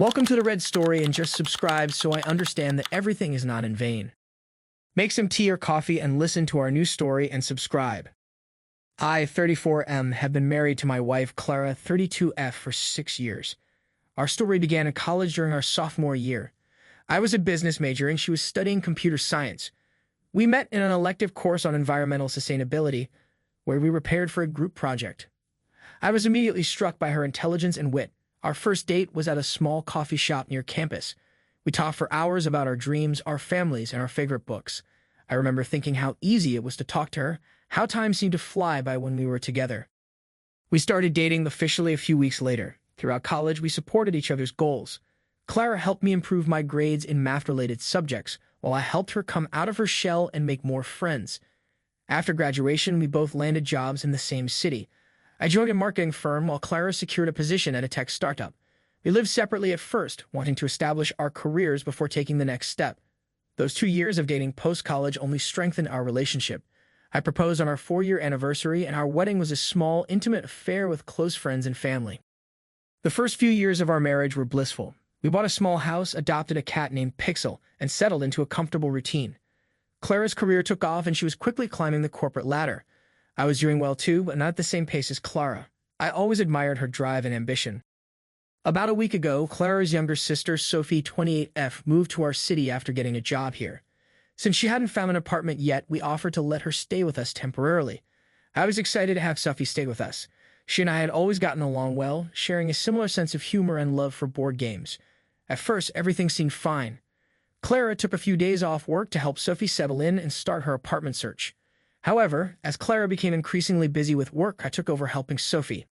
Welcome to the Red Story, and just subscribe so I understand that everything is not in vain. Make some tea or coffee and listen to our new story and subscribe. I, 34M, have been married to my wife, Clara, 32F, for 6 years. Our story began in college during our sophomore year. I was a business major and she was studying computer science. We met in an elective course on environmental sustainability, where we were paired for a group project. I was immediately struck by her intelligence and wit. Our first date was at a small coffee shop near campus. We talked for hours about our dreams, our families, and our favorite books. I remember thinking how easy it was to talk to her, how time seemed to fly by when we were together. We started dating officially a few weeks later. Throughout college, we supported each other's goals. Clara helped me improve my grades in math-related subjects, while I helped her come out of her shell and make more friends. After graduation, we both landed jobs in the same city. I joined a marketing firm while Clara secured a position at a tech startup. We lived separately at first, wanting to establish our careers before taking the next step. Those 2 years of dating post-college only strengthened our relationship. I proposed on our 4-year anniversary, and our wedding was a small, intimate affair with close friends and family. The first few years of our marriage were blissful. We bought a small house, adopted a cat named Pixel, and settled into a comfortable routine. Clara's career took off, and she was quickly climbing the corporate ladder. I was doing well too, but not at the same pace as Clara. I always admired her drive and ambition. About a week ago, Clara's younger sister, Sophie, 28F, moved to our city after getting a job here. Since she hadn't found an apartment yet, we offered to let her stay with us temporarily. I was excited to have Sophie stay with us. She and I had always gotten along well, sharing a similar sense of humor and love for board games. At first, everything seemed fine. Clara took a few days off work to help Sophie settle in and start her apartment search. However, as Clara became increasingly busy with work, I took over helping Sophie.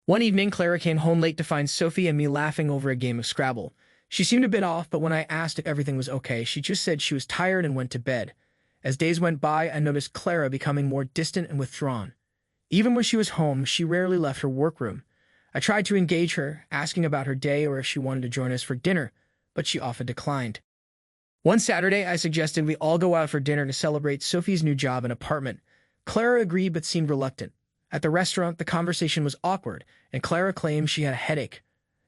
One evening, Clara came home late to find Sophie and me laughing over a game of Scrabble. She seemed a bit off, but when I asked if everything was okay, she just said she was tired and went to bed. As days went by, I noticed Clara becoming more distant and withdrawn. Even when she was home, she rarely left her workroom. I tried to engage her, asking about her day or if she wanted to join us for dinner, but she often declined. One Saturday, I suggested we all go out for dinner to celebrate Sophie's new job and apartment. Clara agreed but seemed reluctant. At the restaurant, the conversation was awkward, and Clara claimed she had a headache.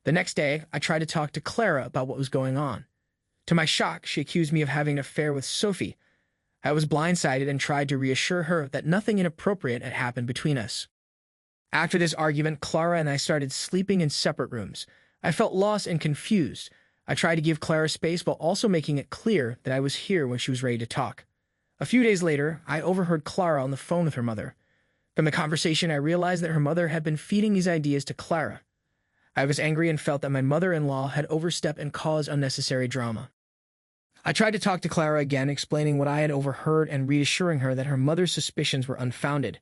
The next day, I tried to talk to Clara about what was going on. To my shock, she accused me of having an affair with Sophie. I was blindsided and tried to reassure her that nothing inappropriate had happened between us. After this argument, Clara and I started sleeping in separate rooms. I felt lost and confused. I tried to give Clara space while also making it clear that I was here when she was ready to talk. A few days later, I overheard Clara on the phone with her mother. From the conversation, I realized that her mother had been feeding these ideas to Clara. I was angry and felt that my mother-in-law had overstepped and caused unnecessary drama. I tried to talk to Clara again, explaining what I had overheard and reassuring her that her mother's suspicions were unfounded.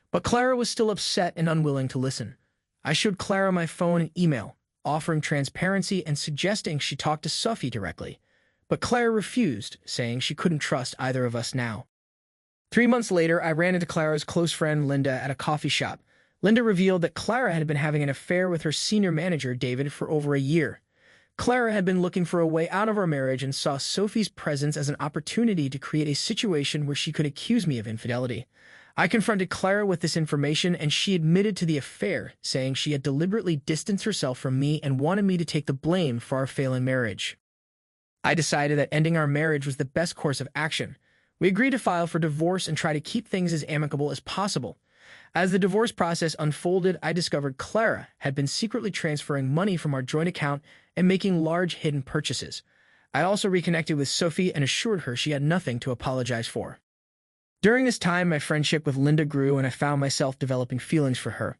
But Clara was still upset and unwilling to listen. I showed Clara my phone and email, offering transparency and suggesting she talk to Sophie directly. But Clara refused, saying she couldn't trust either of us now. 3 months later, I ran into Clara's close friend Linda at a coffee shop. Linda revealed that Clara had been having an affair with her senior manager, David, for over a year. Clara had been looking for a way out of our marriage and saw Sophie's presence as an opportunity to create a situation where she could accuse me of infidelity. I confronted Clara with this information, and she admitted to the affair, saying she had deliberately distanced herself from me and wanted me to take the blame for our failing marriage. I decided that ending our marriage was the best course of action. We agreed to file for divorce and try to keep things as amicable as possible. As the divorce process unfolded, I discovered Clara had been secretly transferring money from our joint account and making large hidden purchases. I also reconnected with Sophie and assured her she had nothing to apologize for. During this time, my friendship with Linda grew, and I found myself developing feelings for her.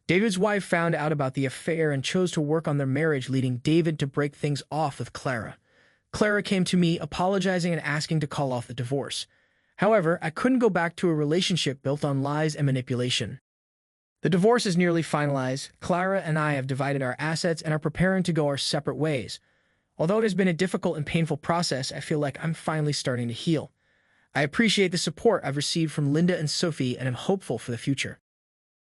David's wife found out about the affair and chose to work on their marriage, leading David to break things off with Clara. Clara came to me, apologizing and asking to call off the divorce. However, I couldn't go back to a relationship built on lies and manipulation. The divorce is nearly finalized. Clara and I have divided our assets and are preparing to go our separate ways. Although it has been a difficult and painful process, I feel like I'm finally starting to heal. I appreciate the support I've received from Linda and Sophie and am hopeful for the future.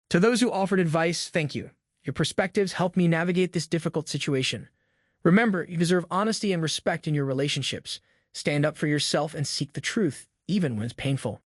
To those who offered advice, thank you. Your perspectives helped me navigate this difficult situation. Remember, you deserve honesty and respect in your relationships. Stand up for yourself and seek the truth, even when it's painful.